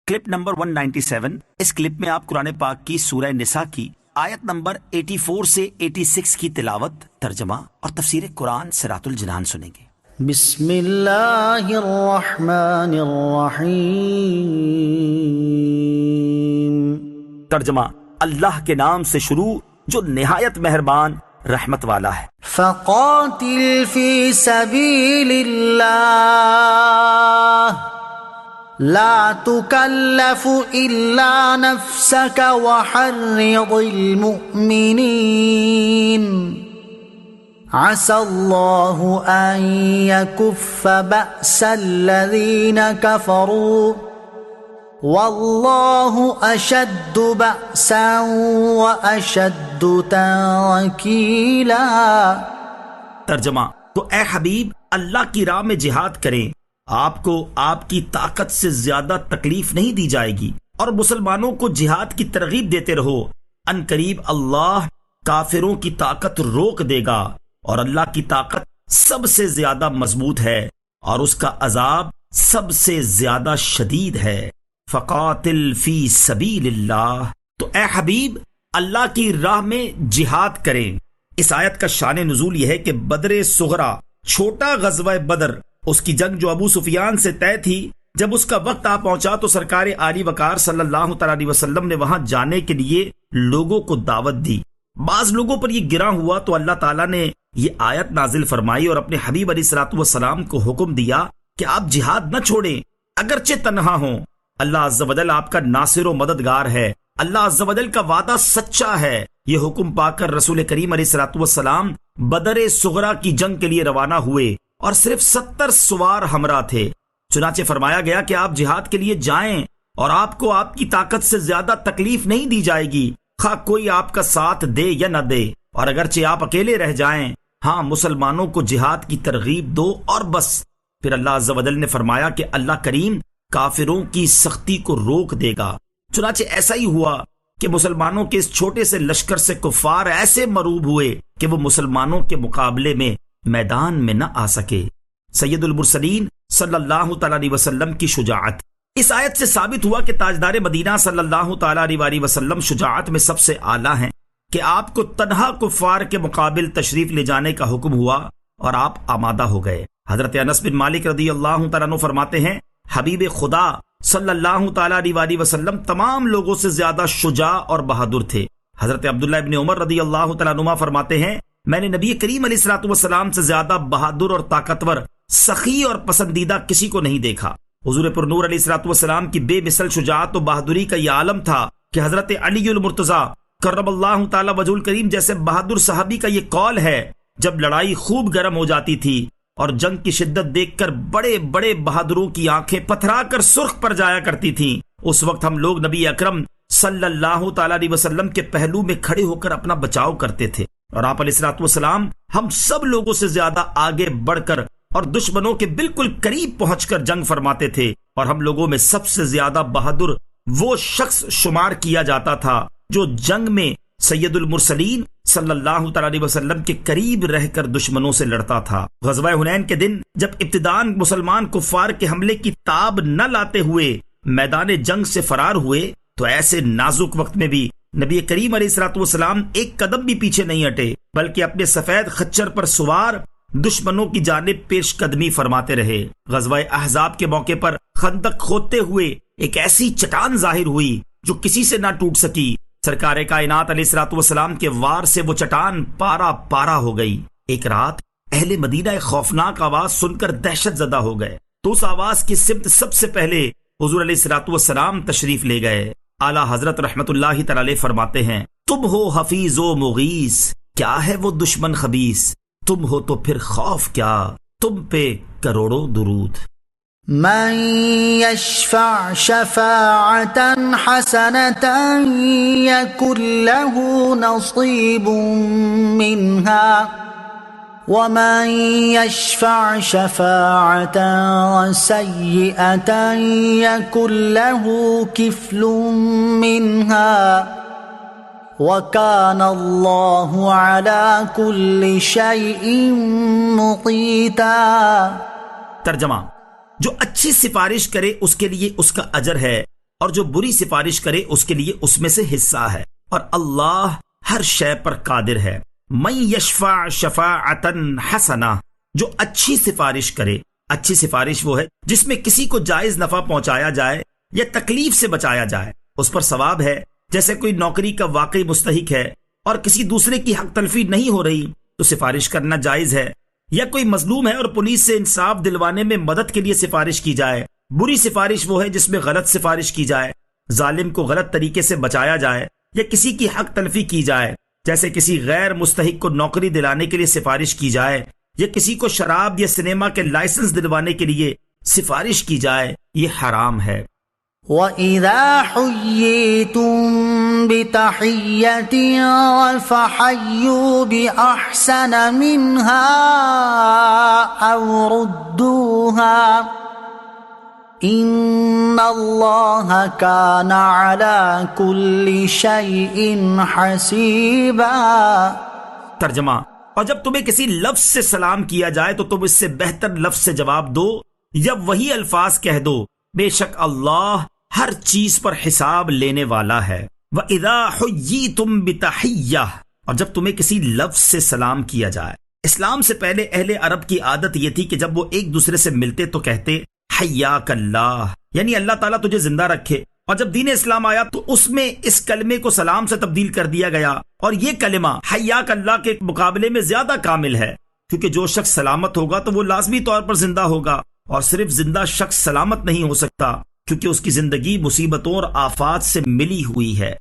Clip number 197. اس clip میں آپ قرآن پاک کی سورہ نساء کی آیت نمبر 84 سے 86 کی تلاوت، ترجمہ اور تفسیر قرآن صراط الجنان سنیں گے۔ بسم اللہ الرحمن الرحیم۔ ترجمہ: اللہ کے نام سے شروع جو نہایت مہربان رحمت والا ہے۔ فقاتل فی سبیل اللہ لا تکلف الا نفسك وحرض المؤمنین عسى الله ان يكف بأس الذين كفروا والله اشد بأسا واشد تنکیلا۔ ترجمہ: تو اے حبیب اللہ کی راہ میں جہاد کریں، آپ کو آپ کی طاقت سے زیادہ تکلیف نہیں دی جائے گی، اور مسلمانوں کو جہاد کی ترغیب دیتے رہو۔ ان قریب اللہ کافروں کی طاقت روک دے گا، اور اللہ کی طاقت سب سے زیادہ مضبوط ہے، اور اس کا عذاب سب سے زیادہ شدید ہے۔ فقاتل فی سبیل اللہ، تو اے حبیب اللہ کی راہ میں جہاد کریں۔ اس آیت کا شان نزول یہ ہے کہ بدر صغرا، چھوٹا غزوہ بدر، اس کی جنگ جو ابو سفیان سے طے تھی، جب اس کا وقت آ پہنچا تو سرکار عالی وقار صلی اللہ تعالی علیہ وسلم نے وہاں جانے کے لیے لوگوں کو دعوت دی۔ بعض لوگوں پر یہ گراں ہوا تو اللہ تعالیٰ نے یہ آیت نازل فرمائی اور اپنے حبیب علیہ الصلوۃ والسلام کو حکم دیا کہ آپ جہاد نہ چھوڑیں، اگرچہ تنہا ہوں۔ اللہ عز و جل آپ کا ناصر و مددگار ہے، اللہ عز و جل کا وعدہ سچا ہے۔ یہ حکم پا کر رسول کریم علیہ الصلوۃ والسلام بدر صغرا کی جنگ کے لیے روانہ ہوئے، اور صرف 70 سوار ہمراہ تھے۔ چنانچہ فرمایا گیا کہ آپ جہاد کے لیے جائیں، اور آپ کو آپ کی طاقت سے زیادہ تکلیف نہیں دی جائے گی، خواہ کوئی آپ کا ساتھ دے یا نہ دے، اور اگرچہ آپ اکیلے رہ جائیں، ہاں مسلمانوں کو جہاد کی ترغیب دو اور بس۔ پھر اللہ عز و جل نے فرمایا کہ اللہ کریم کافروں کی سختی کو روک دے گا۔ چنانچہ ایسا ہی ہوا کہ مسلمانوں کے اس چھوٹے سے لشکر سے کفار ایسے مروب ہوئے کہ وہ مسلمانوں کے مقابلے میں میدان میں نہ آ سکے۔ سید المرسلین صلی اللہ تعالی علیہ وسلم کی شجاعت۔ اس آیت سے ثابت ہوا کہ تاجدار مدینہ صلی اللہ تعالی علیہ وسلم شجاعت میں سب سے اعلیٰ ہیں کہ آپ کو تنہا کفار کے مقابل تشریف لے جانے کا حکم ہوا اور آپ آمادہ ہو گئے۔ حضرت انس بن مالک رضی اللہ تعالیٰ عنہ فرماتے ہیں، حبیب خدا صلی اللہ تعالی علیہ وسلم تمام لوگوں سے زیادہ شجاع اور بہادر تھے۔ حضرت عبداللہ ابن عمر رضی اللہ تعالیٰ عنہ فرماتے ہیں، میں نے نبی کریم علیہ الصلوۃ والسلام سے زیادہ بہادر اور طاقتور، سخی اور پسندیدہ کسی کو نہیں دیکھا۔ حضور پر نور علیہ الصلوۃ والسلام کی بے مثل شجاعت و بہادری کا یہ عالم تھا کہ حضرت علی المرتضیٰ کرم اللہ تعالی وجہ الکریم جیسے بہادر صحابی کا یہ قول ہے، جب لڑائی خوب گرم ہو جاتی تھی اور جنگ کی شدت دیکھ کر بڑے بڑے بہادروں کی آنکھیں پتھرا کر سرخ پر جایا کرتی تھیں، اس وقت ہم لوگ نبی اکرم صلی اللہ تعالی علیہ وسلم کے پہلو میں کھڑے ہو کر اپنا بچاؤ کرتے تھے، اور آپ علیہ الصلوۃ والسلام ہم سب لوگوں سے زیادہ آگے بڑھ کر اور دشمنوں کے بالکل قریب پہنچ کر جنگ فرماتے تھے، اور ہم لوگوں میں سب سے زیادہ بہادر وہ شخص شمار کیا جاتا تھا جو جنگ میں سید المرسلین صلی اللہ تعالی علیہ وسلم کے قریب رہ کر دشمنوں سے لڑتا تھا۔ غزوہ حنین کے دن جب ابتداءً مسلمان کفار کے حملے کی تاب نہ لاتے ہوئے میدان جنگ سے فرار ہوئے، تو ایسے نازک وقت میں بھی نبی کریم علیہ الصلوۃ والسلام ایک قدم بھی پیچھے نہیں ہٹے، بلکہ اپنے سفید خچر پر سوار دشمنوں کی جانب پیش قدمی فرماتے رہے۔ غزوہ احزاب کے موقع پر خندق کھودتے ہوئے ایک ایسی چٹان ظاہر ہوئی جو کسی سے نہ ٹوٹ سکی۔ سرکار کائنات علیہ الصلوۃ والسلام کے وار سے وہ چٹان پارا پارا ہو گئی۔ ایک رات اہل مدینہ ایک خوفناک آواز سن کر دہشت زدہ ہو گئے، تو اس آواز کی سمت سب سے پہلے حضور علیہ الصلوۃ والسلام تشریف لے گئے۔ اعلیٰ حضرت رحمت اللہ تعالی فرماتے ہیں، تم ہو حفیظ و مغیث، کیا ہے وہ دشمن خبیث، تم ہو تو پھر خوف کیا، تم پہ کروڑوں درود۔ من يشفع شفاعة حسنة يكن له نصيب منها ومن يشفع شفاعة سيئة يكن له كفل منها وَكَانَ اللَّهُ عَلَى كُلِّ شَيْءٍ مُقِيتًا۔ ترجمہ: جو اچھی سفارش کرے اس کے لیے اس کا اجر ہے، اور جو بری سفارش کرے اس کے لیے اس میں سے حصہ ہے، اور اللہ ہر شے پر قادر ہے۔ من یشفع شفاعتا حسنہ، جو اچھی سفارش کرے۔ اچھی سفارش وہ ہے جس میں کسی کو جائز نفع پہنچایا جائے یا تکلیف سے بچایا جائے، اس پر ثواب ہے۔ جیسے کوئی نوکری کا واقعی مستحق ہے اور کسی دوسرے کی حق تلفی نہیں ہو رہی تو سفارش کرنا جائز ہے، یا کوئی مظلوم ہے اور پولیس سے انصاف دلوانے میں مدد کے لیے سفارش کی جائے۔ بری سفارش وہ ہے جس میں غلط سفارش کی جائے، ظالم کو غلط طریقے سے بچایا جائے یا کسی کی حق تلفی کی جائے، جیسے کسی غیر مستحق کو نوکری دلانے کے لیے سفارش کی جائے یا کسی کو شراب یا سنیما کے لائسنس دلوانے کے لیے سفارش کی جائے، یہ حرام ہے۔ وَإِذَا حُيِّيتُم بِتَحِيَّةٍ فَحَيُّوا بِأَحْسَنَ مِنْهَا أَوْ رُدُّوهَا إِنَّ اللَّهَ كَانَ عَلَى كُلِّ شَيْءٍ حَسِيبًا۔ ترجمہ، اور جب تمہیں کسی لفظ سے سلام کیا جائے تو تم اس سے بہتر لفظ سے جواب دو یا وہی الفاظ کہہ دو، بے شک اللہ ہر چیز پر حساب لینے والا ہے۔ وَإِذَا حُيِّيتُم بِتَحِيَّةٍ، اور جب تمہیں کسی لفظ سے سلام کیا جائے۔ اسلام سے پہلے اہل عرب کی عادت یہ تھی کہ جب وہ ایک دوسرے سے ملتے تو کہتے حیاک اللہ، یعنی اللہ تعالیٰ تجھے زندہ رکھے، اور جب دین اسلام آیا تو اس میں اس کلمے کو سلام سے تبدیل کر دیا گیا، اور یہ کلمہ حیاک اللہ کے مقابلے میں زیادہ کامل ہے، کیونکہ جو شخص سلامت ہوگا تو وہ لازمی طور پر زندہ ہوگا، اور صرف زندہ شخص سلامت نہیں ہو سکتا کیونکہ اس کی زندگی مصیبتوں اور آفات سے ملی ہوئی ہے۔